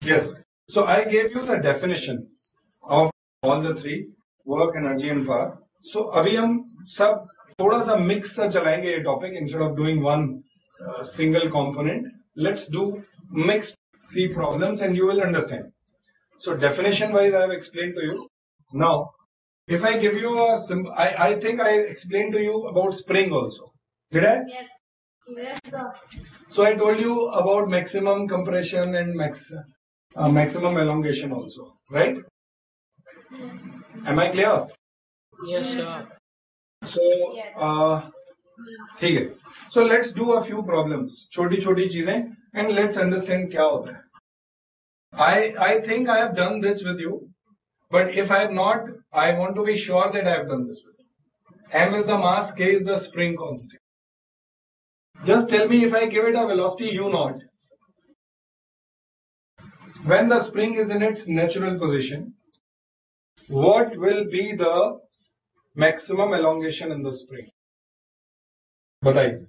Yes. So I gave you the definition of all the three, work, energy and power. So अभी हम सब थोड़ा सा mix सा चलाएंगे ये topic instead of doing one single component. Let's do mixed C problems and you will understand. So definition wise I have explained to you. Now, if I give you a simple, I think I explained to you about spring also. Did I? Yes. Yes, sir. So I told you about maximum compression and maximum elongation also, right? Am I clear? Yes, sir. So, ठीक है. So let's do a few problems, छोटी छोटी चीजें, and let's understand क्या होता है. I think I have done this with you, but if I have not, I want to be sure that I have done this with you. M is the mass, K is the spring constant. Just tell me if I give it a velocity u naught, when the spring is in its natural position, what will be the maximum elongation in the spring? बताइए.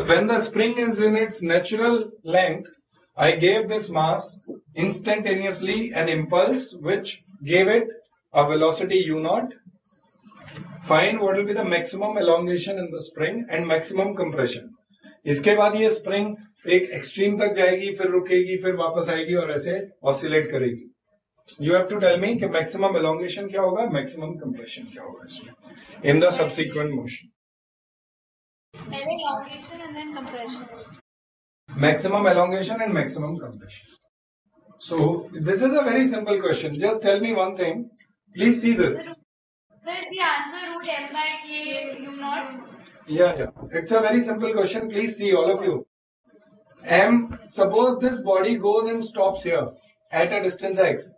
When the spring is in its natural length, I gave this mass instantaneously an impulse which gave it a velocity u naught. Find what will be the maximum elongation in the spring and maximum compression. इसके बाद ये spring एक extreme तक जाएगी, फिर रुकेगी, फिर वापस आएगी और ऐसे oscillate करेगी. You have to tell me कि maximum elongation क्या होगा, maximum compression क्या होगा इसमें in the subsequent motion. Elongation and then compression. Maximum elongation and maximum compression. So this is a very simple question. Just tell me one thing. Please see this. Sir, the answer would M by K u naught. Yeah. It's a very simple question. Please see, all of you. M, suppose this body goes and stops here at a distance x.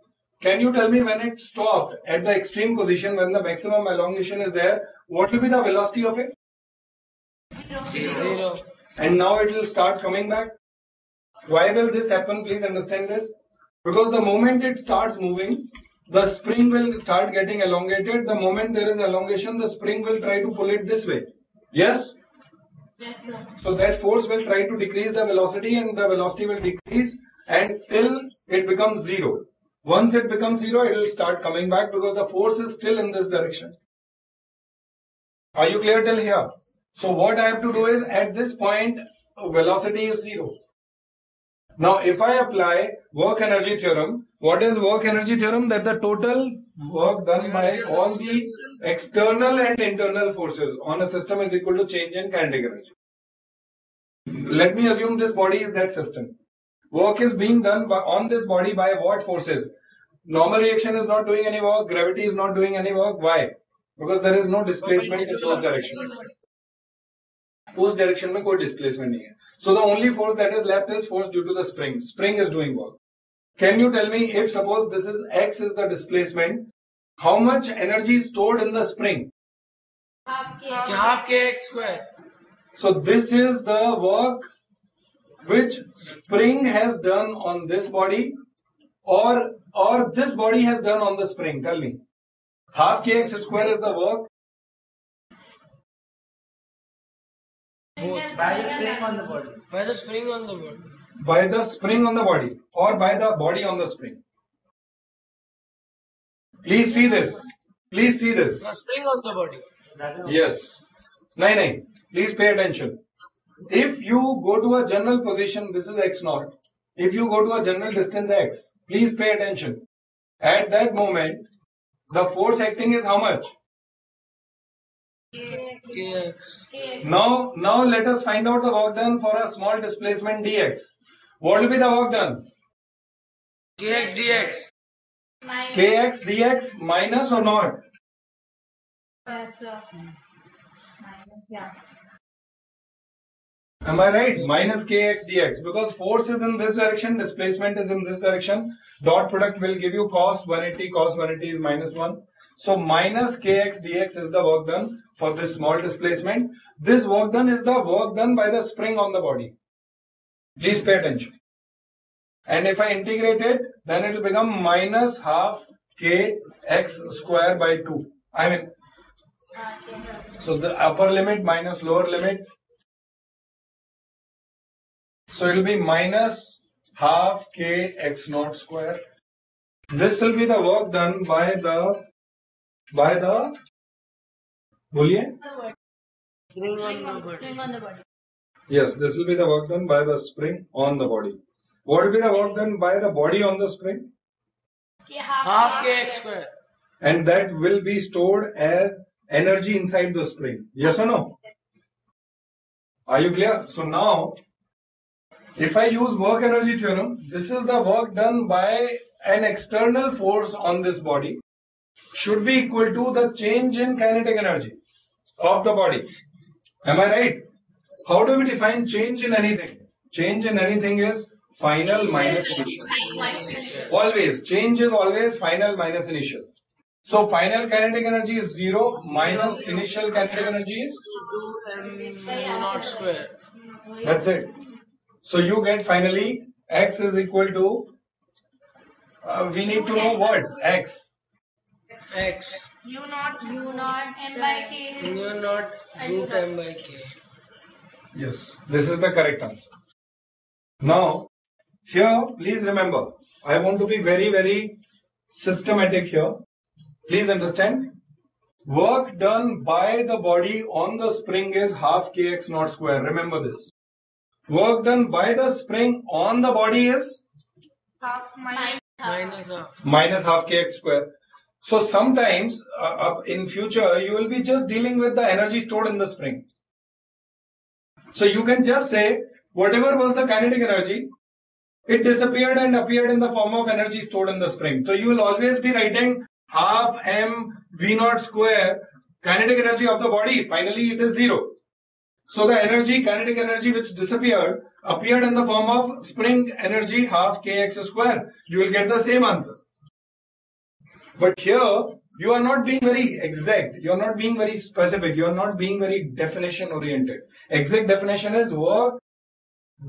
Can you tell me when it stopped at the extreme position, when the maximum elongation is there, what will be the velocity of it? Zero. And now it will start coming back. Why will this happen? Please understand this. Because the moment it starts moving, the spring will start getting elongated. The moment there is elongation, the spring will try to pull it this way. Yes? Yes, sir. So that force will try to decrease the velocity and the velocity will decrease until it becomes zero. Once it becomes zero, it will start coming back because the force is still in this direction. Are you clear till here? So what I have to do is, at this point, velocity is zero. Now if I apply work energy theorem, what is work energy theorem? That the total work done by all the external and internal forces on a system is equal to change in kinetic energy. Let me assume this body is that system. Work is being done on this body by what forces? Normal reaction is not doing any work, gravity is not doing any work. Why? Because there is no displacement in those directions. उस direction में कोई displacement नहीं है. So the only force that is left is force due to the spring. Spring is doing work. Can you tell me, if suppose this is x is the displacement, how much energy is stored in the spring? Half kx square. So this is the work which spring has done on this body, or this body has done on the spring. Tell me. Half kx square is the work. Both. By the spring on the body. By the spring on the body. By the spring on the body or by the body on the spring. Please see this. Please see this. The spring on the body. Yes. Nahin. Please pay attention. If you go to a general position, this is x naught. If you go to a general distance x, please pay attention. At that moment, the force acting is how much? Kx. Now let us find out the work done for a small displacement dx. What will be the work done? Kx dx. Kx dx minus or not? Yes, sir. Minus, yeah. Am I right? Minus kx dx. Because force is in this direction, displacement is in this direction. Dot product will give you cos 180. Cos 180 is minus 1. So minus kx dx is the work done for this small displacement. This work done is the work done by the spring on the body. Please pay attention. And if I integrate it, then it will become minus half kx square by 2. I mean, so the upper limit minus lower limit. So it will be minus half k x naught square. This will be the work done by the बोलिए. Spring on the body. Spring on the body. Yes, this will be the work done by the spring on the body. What will be the work done by the body on the spring? Half kx square. And that will be stored as energy inside the spring. Yes or no? Are you clear? So now, if I use work energy theorem, this is the work done by an external force on this body should be equal to the change in kinetic energy of the body. Am I right? How do we define change in anything? Change in anything is final minus initial. Always. Change is always final minus initial. So final kinetic energy is 0 minus initial kinetic energy is 2m naught square. That's it. So you get finally x is equal to, we need to know what? X. X. U naught m by k. mu naught root m by k. Yes. This is the correct answer. Now, here, please remember, I want to be very, very systematic here. Please understand. Work done by the body on the spring is half kx naught square. Remember this. Work done by the spring on the body is Half minus Minus half half. kx square. So sometimes in future you will be just dealing with the energy stored in the spring. So you can just say whatever was the kinetic energy, it disappeared and appeared in the form of energy stored in the spring. So you will always be writing half m v naught square kinetic energy of the body. Finally it is 0. So the energy, kinetic energy which disappeared, appeared in the form of spring energy half kx square. You will get the same answer. But here, you are not being very exact. You are not being very specific. You are not being very definition oriented. Exact definition is work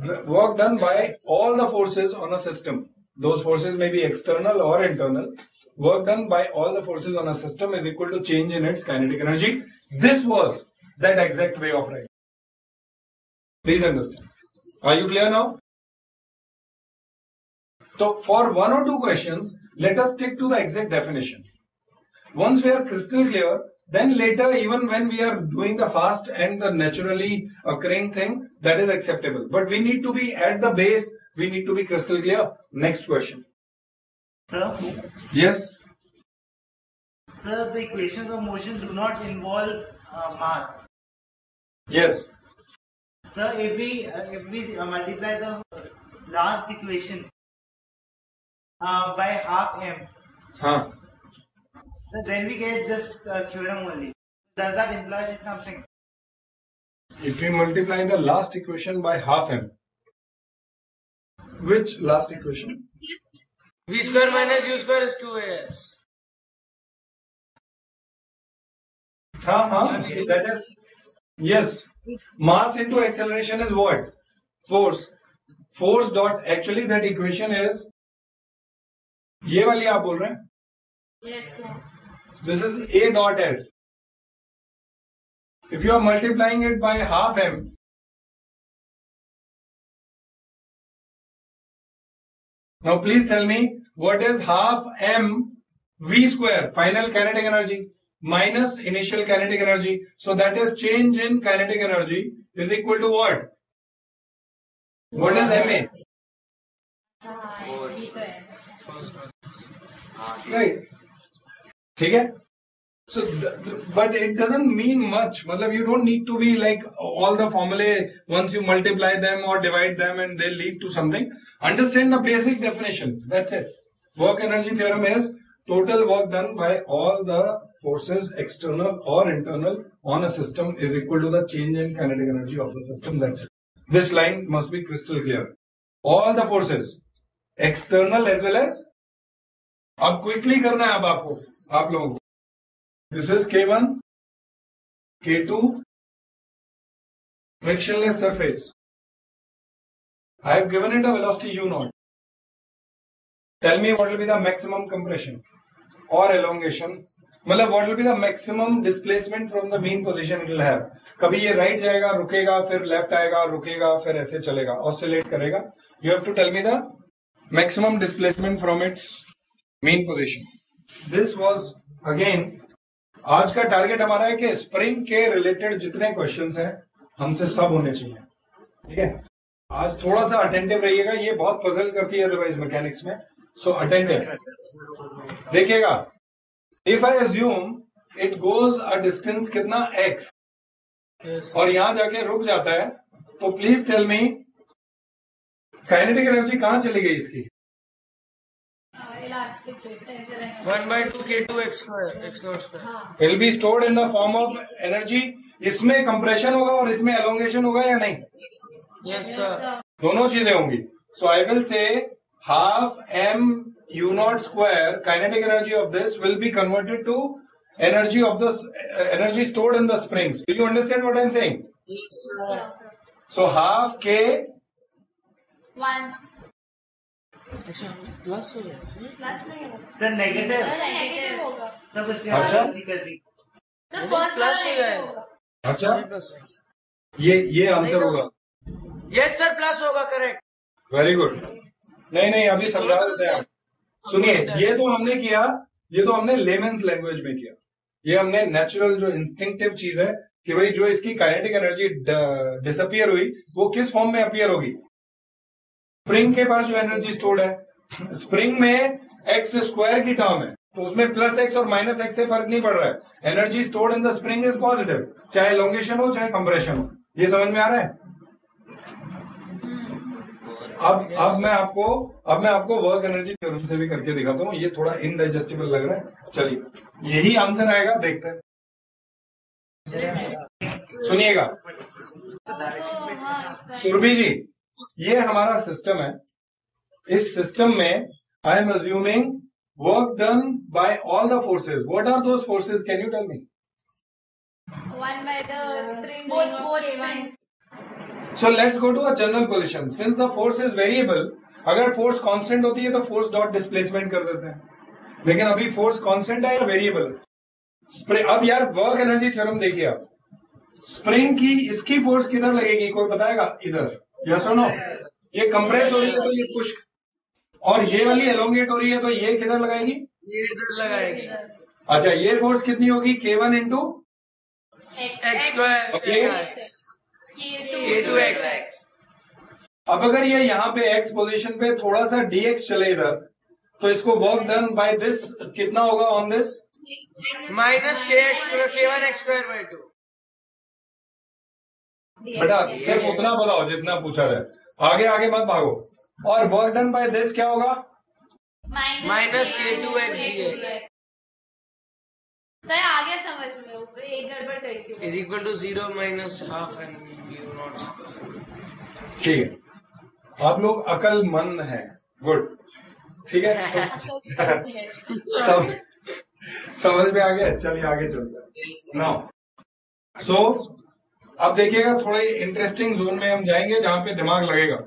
done by all the forces on a system. Those forces may be external or internal. Work done by all the forces on a system is equal to change in its kinetic energy. This was that exact way of writing. Please understand. Are you clear now? So for one or two questions, let us stick to the exact definition. Once we are crystal clear, then later even when we are doing the fast and the naturally occurring thing, that is acceptable. But we need to be at the base, we need to be crystal clear. Next question. Sir, Yes? sir, the equations of motion do not involve mass. Yes. Sir, if we multiply the last equation by half m, Huh. so then we get this theorem only. Does that imply something? If we multiply the last equation by half m. Which last equation? V square minus u square is 2as. That is, yes. Mass into acceleration is what? Force. Force dot, actually that equation is, ये वाली आप बोल रहे हैं? Yes, sir. This is A dot S. If you are multiplying it by half m, now please tell me what is half m v square, final kinetic energy, minus initial kinetic energy. So that is change in kinetic energy is equal to what? What is ma? Right. ठीक है? So, but it doesn't mean much. मतलब you don't need to be like all the formulae, once you multiply them or divide them and they lead to something. Understand the basic definition. That's it. Work energy theorem is total work done by all the forces, external or internal, on a system is equal to the change in kinetic energy of the system. That's it. This line must be crystal clear. All the forces, external as well as, अब quickly करना है अब आपको, आप लोगों को. This is K1, K2, frictionless surface. I have given it a velocity u0. Tell me what will be the maximum compression or elongation मतलब what will be the maximum displacement from the mean position it will have. कभी ये right जाएगा, रुकेगा, फिर left आएगा, रुकेगा, फिर ऐसे चलेगा, ऑसिलेट करेगा. You have to tell me the maximum displacement from its mean position. This was again, आज का टारगेट हमारा है कि स्प्रिंग के रिलेटेड जितने क्वेश्चंस हैं हमसे सब होने चाहिए. ठीक है, आज थोड़ा सा अटेंटिव रहिएगा, ये बहुत पजल करती है अदरवाइज मैकेनिक्स में. सो अटेंटिव देखिएगा. If I assume it goes a distance कितना x और यहां जाके रुक जाता है, तो please tell me kinetic energy कहां चली गई इसकी? One by two K2 x square x naught square. It will be stored in the form of energy. इसमें कंप्रेशन होगा और इसमें एलोंगेशन होगा या नहीं? Yes sir. दोनों चीजें होंगी. So I will say half m u naught square kinetic energy of this will be converted to energy of the energy stored in the springs. Do you understand what I am saying? Yes sir. So half k 1 अच्छा plus हो गया. Plus नहीं होगा. Sir negative. Negative होगा. सब उससे अच्छा. गलती कर दी. तो नहीं, फर्स्ट प्लस हो वाला गया. होगा. अच्छा, प्लस. ये आंसर नहीं, होगा. यस सर प्लस होगा करेक्ट. Very good. नहीं अभी समझा देते हैं. सुनिए, ये तो हमने किया, ये तो हमने लेमेन्स लैंग्वेज में किया. ये हमने नेचुरल जो इंस्टिंक्टिव चीज है कि भाई जो इसकी काइनेटिक एनर्जी डिसअपियर हुई वो किस फॉर्म में अपियर होगी. स्प्रिंग के पास जो एनर्जी स्टोर्ड है, स्प्रिंग में एक्स स्क्वायर की टर्म है, तो उसमें प्लस एक्स और माइनस एक्स से फर्क नहीं पड़ रहा है. Energy stored in the spring is positive, चाहे एलोंगेशन हो चाहे कंप्रेशन हो. ये समझ में आ रहा है? अब मैं आपको वर्क एनर्जी थ्योरम से भी करके दिखाता हूँ. ये थोड़ा इनडाइजेस्टिबल लग रहा है. चलिए, यही आंसर आएगा, देखते हैं. सुनिएगा सुरभि जी, ये हमारा सिस्टम है. इस सिस्टम में I am assuming work done by all the forces. What are those forces? Can you tell me? 1 by the spring. Both springs. So let's go to a general position. Since the force is variable, अगर force constant होती है तो force dot displacement कर देते हैं. लेकिन अभी force constant है या वेरिएबल है? अब यार वर्क एनर्जी थ्योरम देखिए आप. स्प्रिंग की इसकी फोर्स किधर लगेगी? कोई बताएगा? इधर. यस और नो? ये कंप्रेस हो रही है तो ये पुश, और ये वाली एलोंगेट हो रही है तो ये किधर लगाएगी? ये इधर लगाएगी. अच्छा, ये फोर्स कितनी होगी? K1 into x square K2 x. अब अगर ये यहाँ पे x पोजीशन पे थोड़ा सा dx चले इधर, तो इसको वर्क डन बाय दिस कितना होगा on this? Minus kx square K1 x square by 2. बेटा सिर्फ उतना बताओ जितना पूछा जाए, आगे आगे मत भागो. और वर्क डन बाय दिस क्या होगा? Minus K2 x dx sir आगे समझ में होगा, एक गड़बड़ करी थी. Is equal to 0 minus half m u naught square. ठीक है, आप लोग अकलमंद हैं. गुड. ठीक है, सब समझ में आ गया. चलिए आगे चलते हैं. नाउ सो अब देखिएगा, थोड़े इंटरेस्टिंग जोन में हम जाएंगे जहां पे दिमाग लगेगा.